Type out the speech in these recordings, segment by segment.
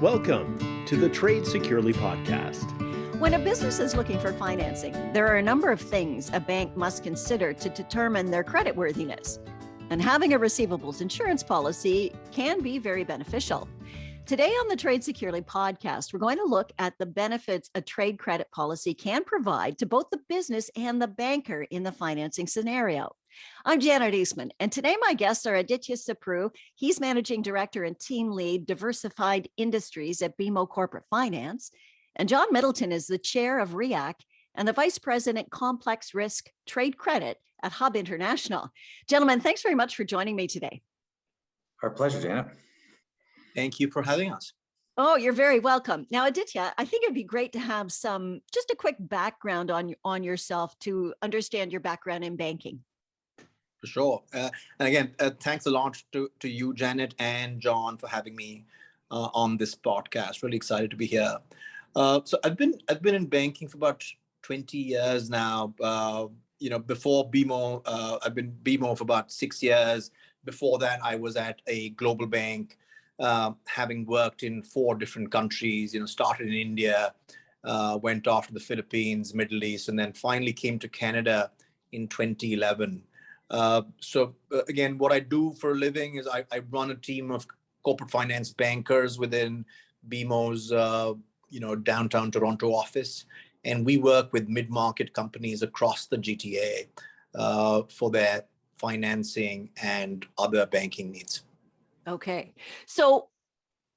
Welcome to the Trade Securely podcast. When a business is looking for financing, there are a number of things a bank must consider to determine their creditworthiness. And having a receivables insurance policy can be very beneficial. Today on the Trade Securely podcast, we're going to look at the benefits a trade credit policy can provide to both the business and the banker in the financing scenario. I'm Janet Eastman, and today my guests are Aditya Sapru. He's Managing Director and Team Lead, Diversified Industries at BMO Corporate Finance. And John Middleton is the Chair of RIAC and the Vice President, Complex Risk Trade Credit at Hub International. Gentlemen, thanks very much for joining me today. Our pleasure, Janet. Thank you for having us. Oh, you're very welcome. Now, Aditya, I think it'd be great to have just a quick background on yourself to understand your background in banking. For sure. And again, thanks a lot to you, Janet and John, for having me on this podcast. Really excited to be here. So I've been in banking for about 20 years now. Before BMO, I've been BMO for about 6 years. Before that, I was at a global bank, having worked in 4 different countries. Started in India, went off to the Philippines, Middle East, and then finally came to Canada in 2011. Again, what I do for a living is I run a team of corporate finance bankers within BMO's downtown Toronto office, and we work with mid-market companies across the GTA for their financing and other banking needs. Okay, so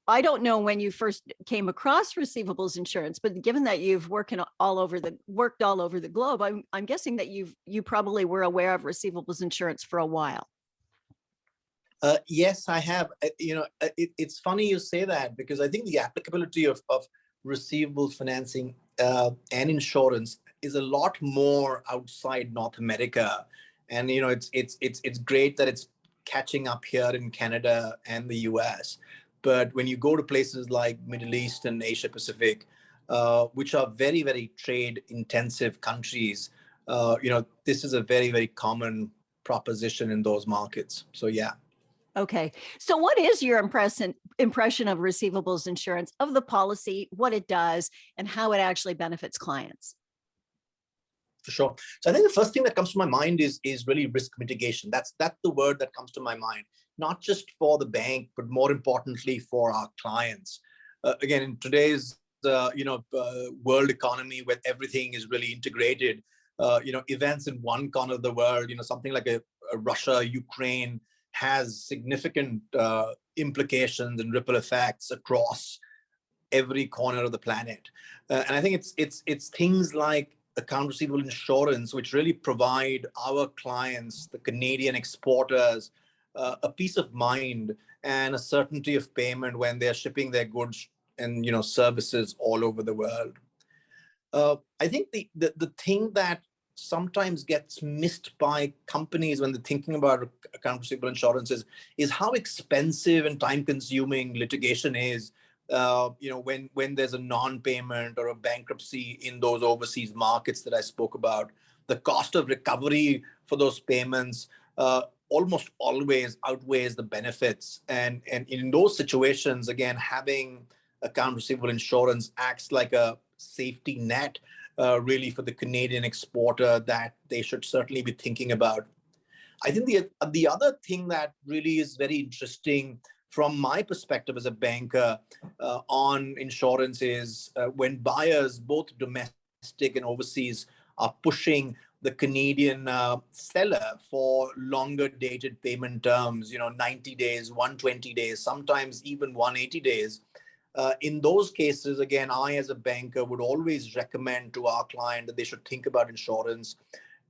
I don't know when you first came across receivables insurance, but given that you've worked all over the globe, I'm guessing that you probably were aware of receivables insurance for a while. Yes, I have. It's funny you say that, because I think the applicability of receivables financing and insurance is a lot more outside North America, and it's great that it's catching up here in Canada and the US. But when you go to places like Middle East and Asia Pacific, which are very, very trade intensive countries, this is a very, very common proposition in those markets. So yeah. Okay. So what is your impression of receivables insurance, of the policy, what it does, and how it actually benefits clients? For sure. So I think the first thing that comes to my mind is really risk mitigation. That's the word that comes to my mind, not just for the bank, but more importantly for our clients. Again, in today's world economy, where everything is really integrated, events in one corner of the world, something like a Russia, Ukraine, has significant implications and ripple effects across every corner of the planet. And I think it's things like account receivable insurance, which really provide our clients, the Canadian exporters, a peace of mind and a certainty of payment when they're shipping their goods and services all over the world. I think the thing that sometimes gets missed by companies when they're thinking about account receivable insurance is how expensive and time-consuming litigation is. When there's a non-payment or a bankruptcy in those overseas markets that I spoke about, the cost of recovery for those payments almost always outweighs the benefits. And in those situations, again, having account receivable insurance acts like a safety net, really, for the Canadian exporter that they should certainly be thinking about. I think the other thing that really is very interesting from my perspective as a banker on insurance is when buyers, both domestic and overseas, are pushing the Canadian seller for longer dated payment terms, 90 days, 120 days, sometimes even 180 days. In those cases, again, I as a banker would always recommend to our client that they should think about insurance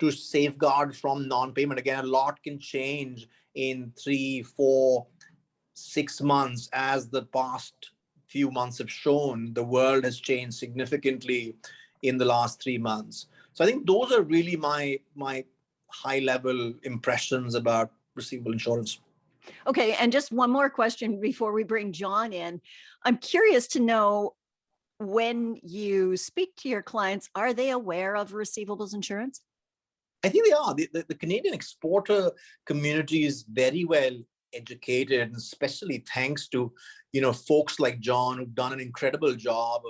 to safeguard from non-payment. Again, a lot can change in 3, 4, 6 months. As the past few months have shown, the world has changed significantly in the last 3 months. So I think those are really my high-level impressions about receivable insurance. Okay, and just one more question before we bring John in. I'm curious to know, when you speak to your clients, are they aware of receivables insurance? I think they are. The Canadian exporter community is very well educated, and especially thanks to, folks like John who've done an incredible job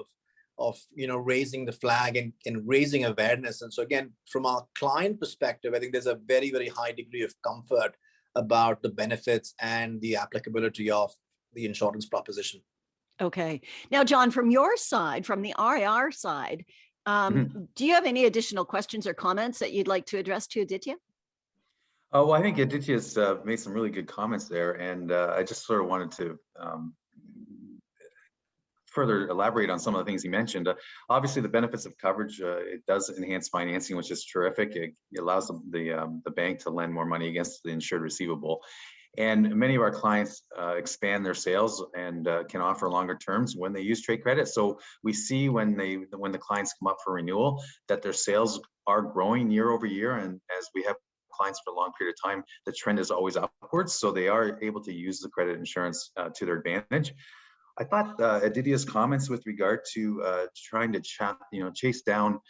of raising the flag and raising awareness. And so again, from our client perspective, I think there's a very, very high degree of comfort about the benefits and the applicability of the insurance proposition. Okay. Now, John, from your side, from the RIR side, do you have any additional questions or comments that you'd like to address to Aditya? Oh, well, I think Aditya's made some really good comments there, and I just sort of wanted to further elaborate on some of the things he mentioned. Obviously, the benefits of coverage, it does enhance financing, which is terrific. It allows the bank to lend more money against the insured receivable. And many of our clients expand their sales and can offer longer terms when they use trade credit. So we see when the clients come up for renewal that their sales are growing year over year. And as we have clients for a long period of time, the trend is always upwards. So they are able to use the credit insurance to their advantage. I thought Aditya's comments with regard to trying to chase down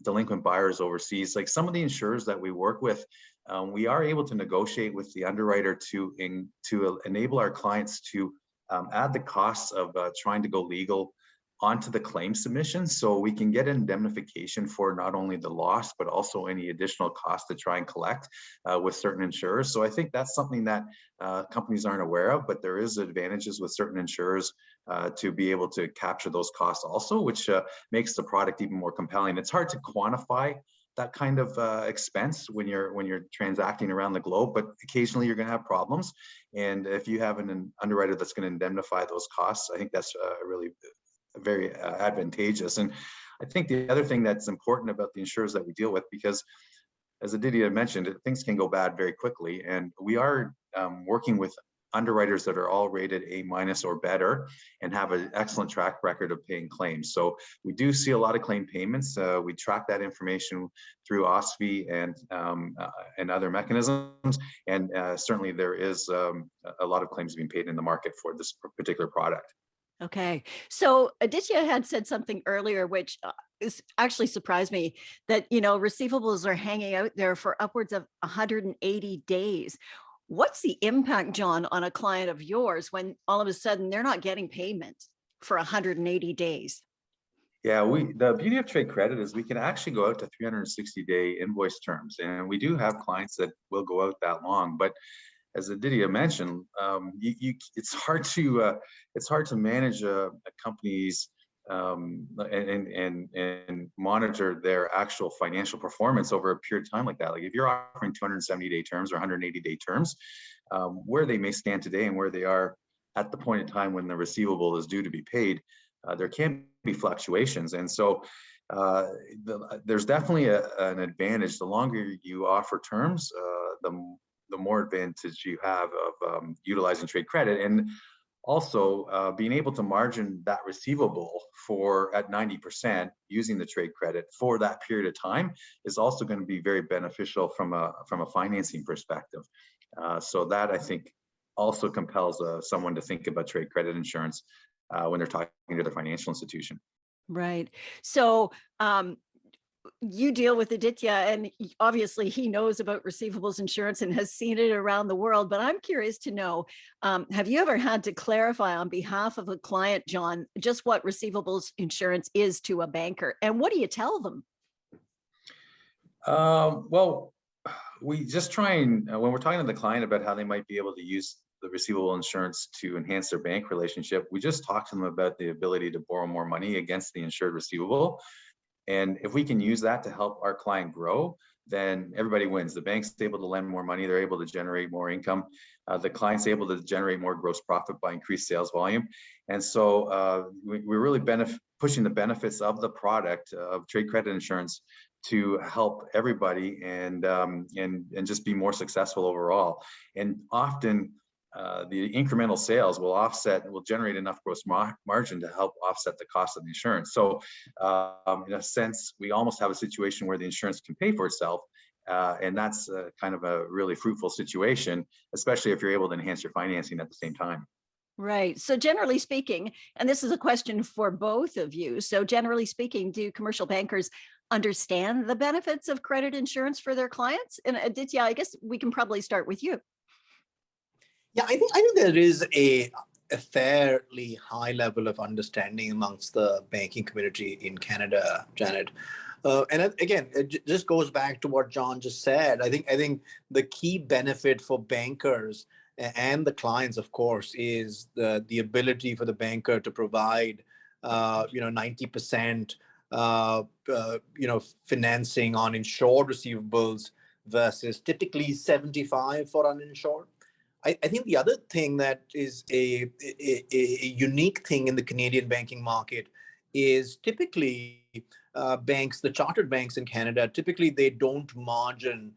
delinquent buyers overseas, like some of the insurers that we work with, we are able to negotiate with the underwriter to enable our clients to add the costs of trying to go legal onto the claim submission, so we can get indemnification for not only the loss but also any additional costs to try and collect with certain insurers. So I think that's something that companies aren't aware of, but there is advantages with certain insurers to be able to capture those costs also, which makes the product even more compelling. It's hard to quantify that kind of expense when you're transacting around the globe, but occasionally you're going to have problems, and if you have an underwriter that's going to indemnify those costs, I think that's really very advantageous. And I think the other thing that's important about the insurers that we deal with, because as Aditya mentioned, things can go bad very quickly, and we are working with underwriters that are all rated A- or better and have an excellent track record of paying claims. So we do see a lot of claim payments. We track that information through OSFI and other mechanisms, and certainly there is a lot of claims being paid in the market for this particular product. Okay. So Aditya had said something earlier, which is actually surprised me, that, receivables are hanging out there for upwards of 180 days. What's the impact, John, on a client of yours when all of a sudden they're not getting payment for 180 days? Yeah, the beauty of trade credit is we can actually go out to 360-day invoice terms, and we do have clients that will go out that long. But as Aditya mentioned, it's hard to manage a company's and monitor their actual financial performance over a period of time like that. Like if you're offering 270-day terms or 180-day terms, where they may stand today and where they are at the point in time when the receivable is due to be paid, there can be fluctuations. And so there's definitely an advantage. The longer you offer terms, the more advantage you have of utilizing trade credit, and also being able to margin that receivable at 90% using the trade credit for that period of time is also going to be very beneficial from a financing perspective. So that, I think, also compels someone to think about trade credit insurance when they're talking to their financial institution. Right. So you deal with Aditya, and obviously he knows about receivables insurance and has seen it around the world. But I'm curious to know, have you ever had to clarify on behalf of a client, John, just what receivables insurance is to a banker? And what do you tell them? Well, we just try and, when we're talking to the client about how they might be able to use the receivable insurance to enhance their bank relationship, we just talk to them about the ability to borrow more money against the insured receivable. And if we can use that to help our client grow, then everybody wins. The bank's able to lend more money, they're able to generate more income. The client's able to generate more gross profit by increased sales volume. And so we're really pushing the benefits of the product of trade credit insurance to help everybody and just be more successful overall. And often the incremental sales will generate enough gross margin to help offset the cost of the insurance. So in a sense, we almost have a situation where the insurance can pay for itself. And that's kind of a really fruitful situation, especially if you're able to enhance your financing at the same time. Right. So generally speaking, and this is a question for both of you. So generally speaking, do commercial bankers understand the benefits of credit insurance for their clients? And Aditya, I guess we can probably start with you. Yeah, I think there is a fairly high level of understanding amongst the banking community in Canada, Janet. Again, it just goes back to what John just said. I think the key benefit for bankers and the clients, of course, is the ability for the banker to provide 90% financing on insured receivables versus typically 75 for uninsured. I think the other thing that is a unique thing in the Canadian banking market is typically banks, the chartered banks in Canada, typically they don't margin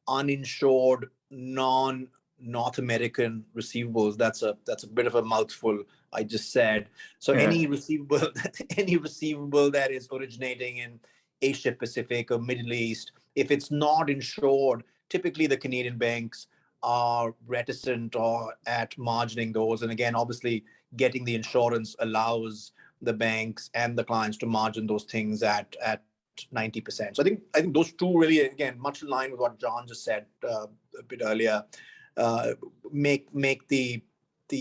uninsured non-North American receivables. That's a bit of a mouthful I just said. So Yeah. any receivable any receivable that is originating in Asia Pacific or Middle East, if it's not insured, typically the Canadian banks are reticent or at margining those. And again, obviously, getting the insurance allows the banks and the clients to margin those things at 90%. So I think those two really, again, much in line with what John just said a bit earlier, make the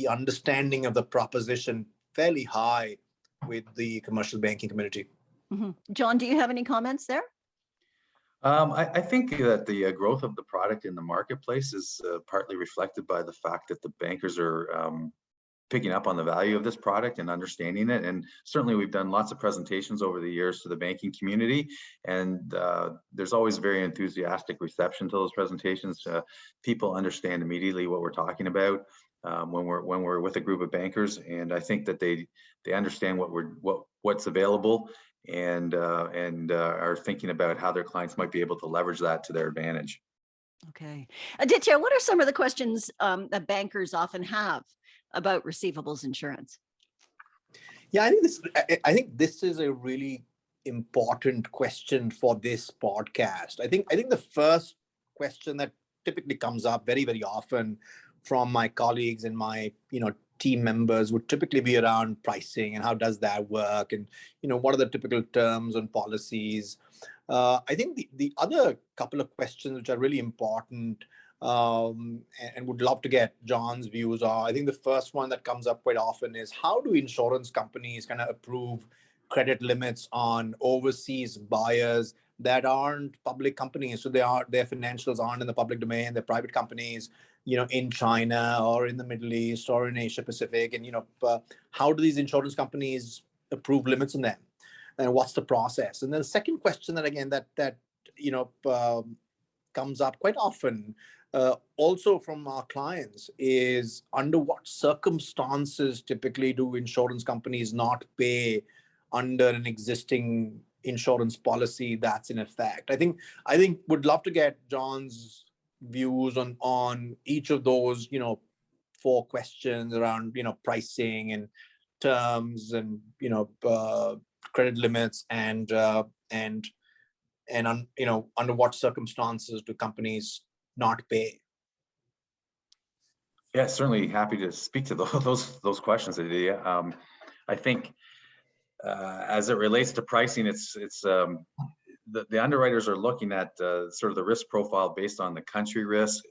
understanding of the proposition fairly high with the commercial banking community. Mm-hmm. John, do you have any comments there? I think that the growth of the product in the marketplace is partly reflected by the fact that the bankers are picking up on the value of this product and understanding it. And certainly we've done lots of presentations over the years to the banking community, and there's always very enthusiastic reception to those presentations. People understand immediately what we're talking about when we're with a group of bankers, and I think that they understand what's available and are thinking about how their clients might be able to leverage that to their advantage. Okay. Aditya, what are some of the questions that bankers often have about receivables insurance? Yeah, I think this is a really important question for this podcast. I think the first question that typically comes up very, very often from my colleagues and my team members would typically be around pricing and how does that work, and what are the typical terms and policies. I think the other couple of questions which are really important and would love to get John's views are, I think the first one that comes up quite often is, how do insurance companies kind of approve credit limits on overseas buyers that aren't public companies? So their financials aren't in the public domain, they're private companies, in China or in the Middle East or in Asia Pacific. And, how do these insurance companies approve limits on them? And what's the process? And then the second question that, again, that comes up quite often also from our clients is, under what circumstances typically do insurance companies not pay under an existing insurance policy that's in effect? I think would love to get John's views on each of those, four questions around, pricing and terms and, credit limits and under what circumstances do companies not pay? Yeah, certainly happy to speak to those questions, Aditya. I think as it relates to pricing, it's the underwriters are looking at sort of the risk profile based on the country risk,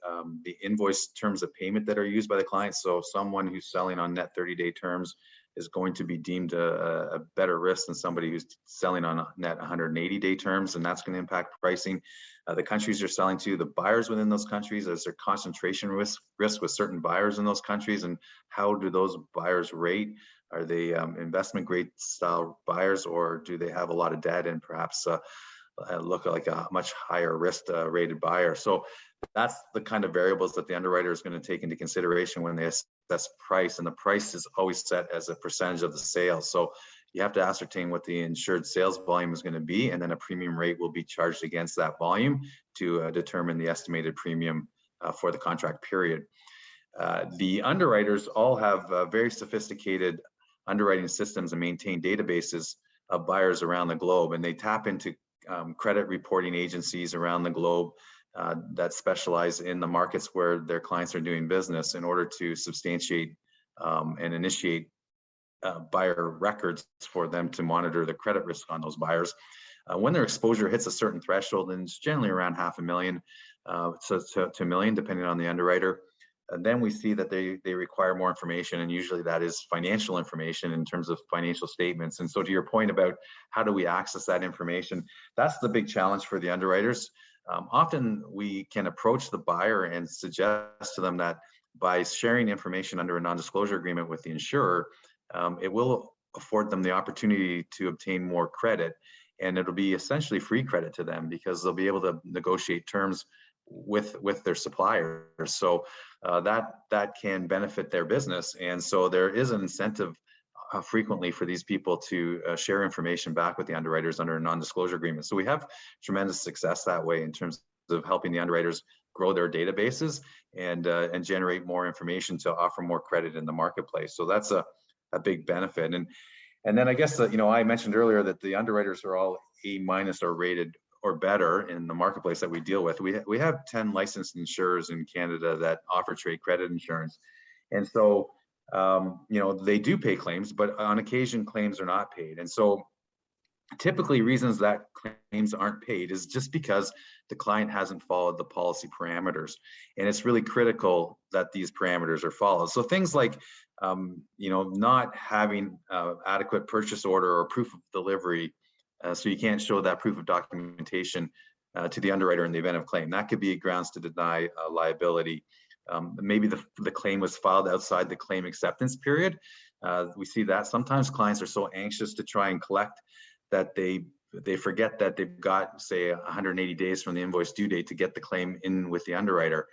the invoice terms of payment that are used by the client. So someone who's selling on net 30-day terms is going to be deemed a better risk than somebody who's selling on net 180-day terms, and that's going to impact pricing. The countries you're selling to, the buyers within those countries, is there concentration risk with certain buyers in those countries, and how do those buyers rate? Are they investment grade style buyers, or do they have a lot of debt and perhaps look like a much higher risk rated buyer? So that's the kind of variables that the underwriter is going to take into consideration when they assess price, and the price is always set as a percentage of the sales. So you have to ascertain what the insured sales volume is going to be, and then a premium rate will be charged against that volume to determine the estimated premium for the contract period. The underwriters all have very sophisticated underwriting systems and maintain databases of buyers around the globe, and they tap into credit reporting agencies around the globe that specialize in the markets where their clients are doing business in order to substantiate and initiate buyer records for them to monitor the credit risk on those buyers. When their exposure hits a certain threshold, and it's generally around $500,000 to $1 million, depending on the underwriter, And then we see that they require more information, and usually that is financial information in terms of financial statements. And so to your point about how do we access that information, that's the big challenge for the underwriters. Often we can approach the buyer and suggest to them that by sharing information under a non-disclosure agreement with the insurer, it will afford them the opportunity to obtain more credit, and it'll be essentially free credit to them because they'll be able to negotiate terms with their suppliers. So that can benefit their business. And so there is an incentive frequently for these people to share information back with the underwriters under a non-disclosure agreement. So we have tremendous success that way in terms of helping the underwriters grow their databases and generate more information to offer more credit in the marketplace. So that's a big benefit. And then I guess that, I mentioned earlier that the underwriters are all A- or rated or better in the marketplace that we deal with. We have 10 licensed insurers in Canada that offer trade credit insurance. And so, they do pay claims, but on occasion claims are not paid. And so typically reasons that claims aren't paid is just because the client hasn't followed the policy parameters. And it's really critical that these parameters are followed. So things like, not having adequate purchase order or proof of delivery, so you can't show that proof of documentation to the underwriter in the event of claim. That could be grounds to deny liability. Maybe the claim was filed outside the claim acceptance period. We see that sometimes clients are so anxious to try and collect that they forget that they've got, say, 180 days from the invoice due date to get the claim in with the underwriter.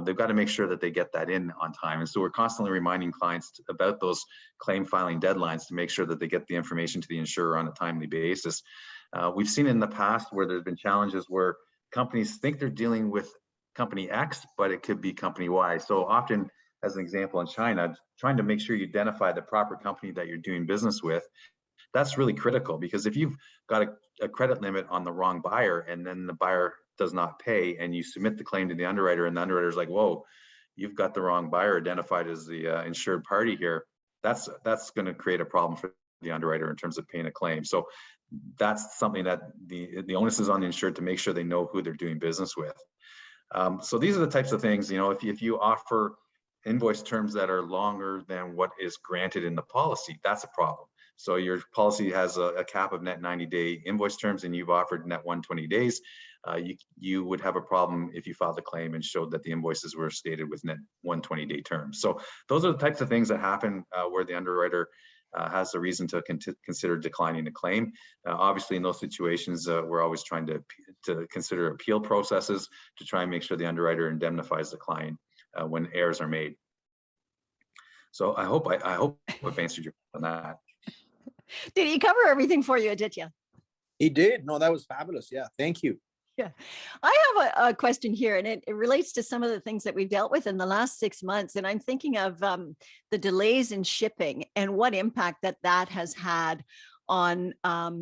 They've got to make sure that they get that in on time. And so we're constantly reminding clients about those claim filing deadlines to make sure that they get the information to the insurer on a timely basis. We've seen in the past where there's been challenges where companies think they're dealing with company X, but it could be company Y. So often, as an example, in China, trying to make sure you identify the proper company that you're doing business with, that's really critical, because if you've got a credit limit on the wrong buyer and then the buyer does not pay and you submit the claim to the underwriter and the underwriter's like, whoa, you've got the wrong buyer identified as the insured party here, that's going to create a problem for the underwriter in terms of paying a claim. So that's something that the onus is on the insured to make sure they know who they're doing business with. So these are the types of things, if you offer invoice terms that are longer than what is granted in the policy, that's a problem. So your policy has a cap of net 90-day invoice terms and you've offered net 120 days. You would have a problem if you filed a claim and showed that the invoices were stated with net 120-day terms. So those are the types of things that happen where the underwriter has a reason to consider declining a claim. Obviously, in those situations, we're always trying to consider appeal processes to try and make sure the underwriter indemnifies the client when errors are made. So I hope I've answered your question on that. Did he cover everything for you, Aditya? He did. No, that was fabulous. Yeah, thank you. Yeah. I have a question here, and it relates to some of the things that we've dealt with in the last 6 months. And I'm thinking of the delays in shipping and what impact that has had on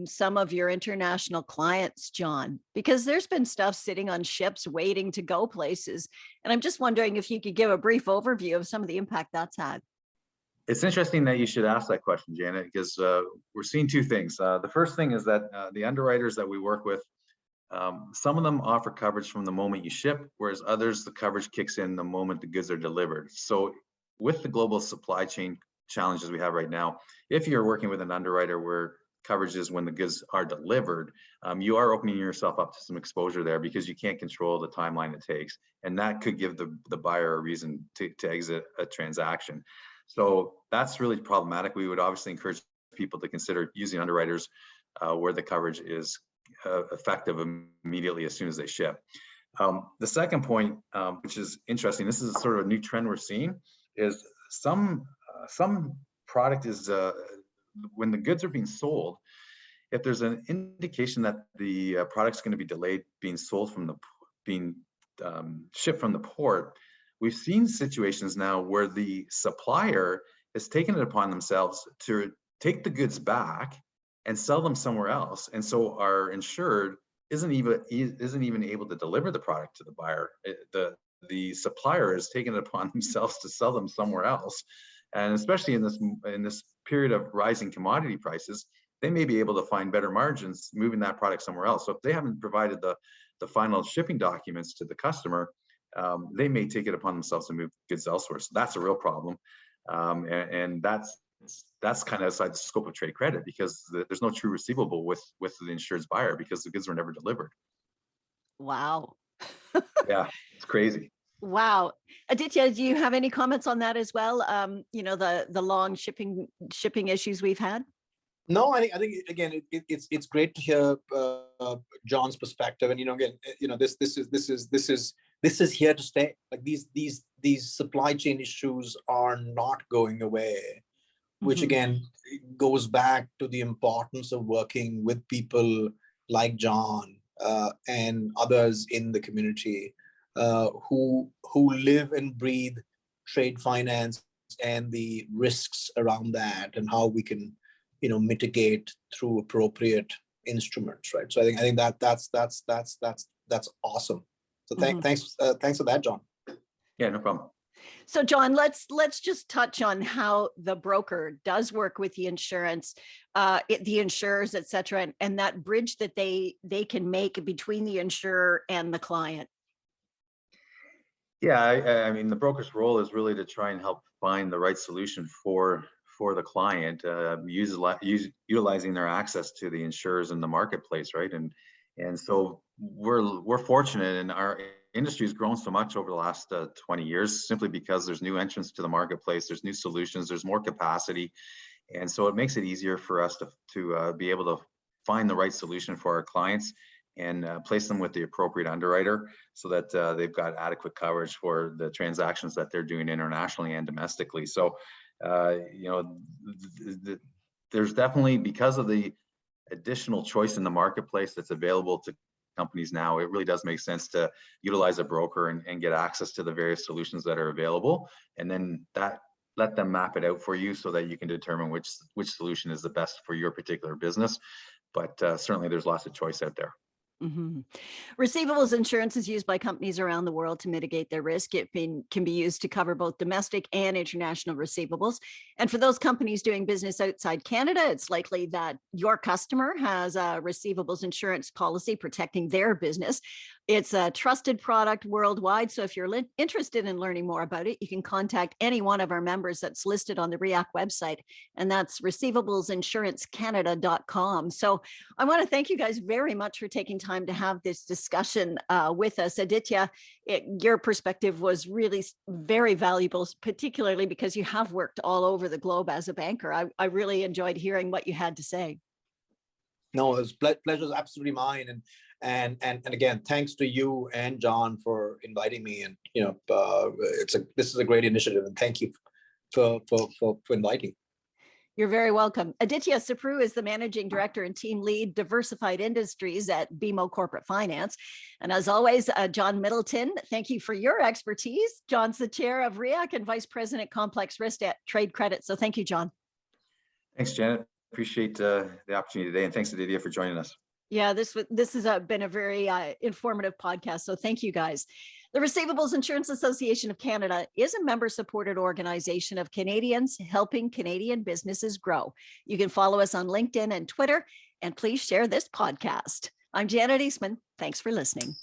some of your international clients, John, because there's been stuff sitting on ships waiting to go places. And I'm just wondering if you could give a brief overview of some of the impact that's had. It's interesting that you should ask that question, Janet, because we're seeing two things. The first thing is that the underwriters that we work with, some of them offer coverage from the moment you ship, whereas others, the coverage kicks in the moment the goods are delivered. So with the global supply chain challenges we have right now, if you're working with an underwriter where coverage is when the goods are delivered, you are opening yourself up to some exposure there because you can't control the timeline it takes. And that could give the buyer a reason to exit a transaction. So that's really problematic. We would obviously encourage people to consider using underwriters where the coverage is effective immediately as soon as they ship. The second point, which is interesting, this is sort of a new trend we're seeing, is some product is, when the goods are being sold, if there's an indication that the product's going to be delayed being sold from being shipped from the port, we've seen situations now where the supplier has taken it upon themselves to take the goods back and sell them somewhere else. And so our insured isn't even able to deliver the product to the buyer. The supplier has taken it upon themselves to sell them somewhere else. And especially in this period of rising commodity prices, they may be able to find better margins moving that product somewhere else. So if they haven't provided the final shipping documents to the customer, they may take it upon themselves to move goods elsewhere. So that's a real problem. And that's kind of outside the scope of trade credit, because there's no true receivable with the insured's buyer because the goods were never delivered. Wow. Yeah, it's crazy. Wow. Aditya, do you have any comments on that as well? The long shipping issues we've had? No, I think again, it's great to hear John's perspective, and again, this is here to stay. Like these supply chain issues are not going away, which again goes back to the importance of working with people like John and others in the community who live and breathe trade finance and the risks around that, and how we can mitigate through appropriate instruments, right? So I think that's awesome. So thanks for that, John. Yeah, no problem. So John, let's just touch on how the broker does work with the insurance, the insurers, et cetera, and that bridge that they can make between the insurer and the client. Yeah, I mean, the broker's role is really to try and help find the right solution for the client, utilizing their access to the insurers in the marketplace, right? And so we're fortunate, and our industry has grown so much over the last 20 years, simply because there's new entrants to the marketplace, there's new solutions, there's more capacity, and so it makes it easier for us to be able to find the right solution for our clients and place them with the appropriate underwriter, so that they've got adequate coverage for the transactions that they're doing internationally and domestically. So there's definitely, because of the additional choice in the marketplace that's available to companies now, it really does make sense to utilize a broker and get access to the various solutions that are available, and then let them map it out for you so that you can determine which solution is the best for your particular business. But certainly there's lots of choice out there. Receivables insurance is used by companies around the world to mitigate their risk. It can be used to cover both domestic and international receivables. And for those companies doing business outside Canada, it's likely that your customer has a receivables insurance policy protecting their business. It's a trusted product worldwide. So if you're interested in learning more about it, you can contact any one of our members that's listed on the RIAC website, and that's receivablesinsurancecanada.com. So I want to thank you guys very much for taking time to have this discussion with us. Aditya, your perspective was really very valuable, particularly because you have worked all over the globe as a banker. I really enjoyed hearing what you had to say. No, it was pleasure is absolutely mine, and again, thanks to you and John for inviting me. And this is a great initiative, and thank you for inviting. You're very welcome. Aditya Sapru is the Managing Director and Team Lead, Diversified Industries at BMO Corporate Finance. And as always, John Middleton, thank you for your expertise. John's the Chair of RIAC and Vice President Complex Risk at Trade Credit. So thank you, John. Thanks, Janet. Appreciate the opportunity today, and thanks, Aditya, for joining us. Yeah, this has been a very informative podcast. So thank you, guys. The Receivables Insurance Association of Canada is a member-supported organization of Canadians helping Canadian businesses grow. You can follow us on LinkedIn and Twitter, and please share this podcast. I'm Janet Eastman. Thanks for listening.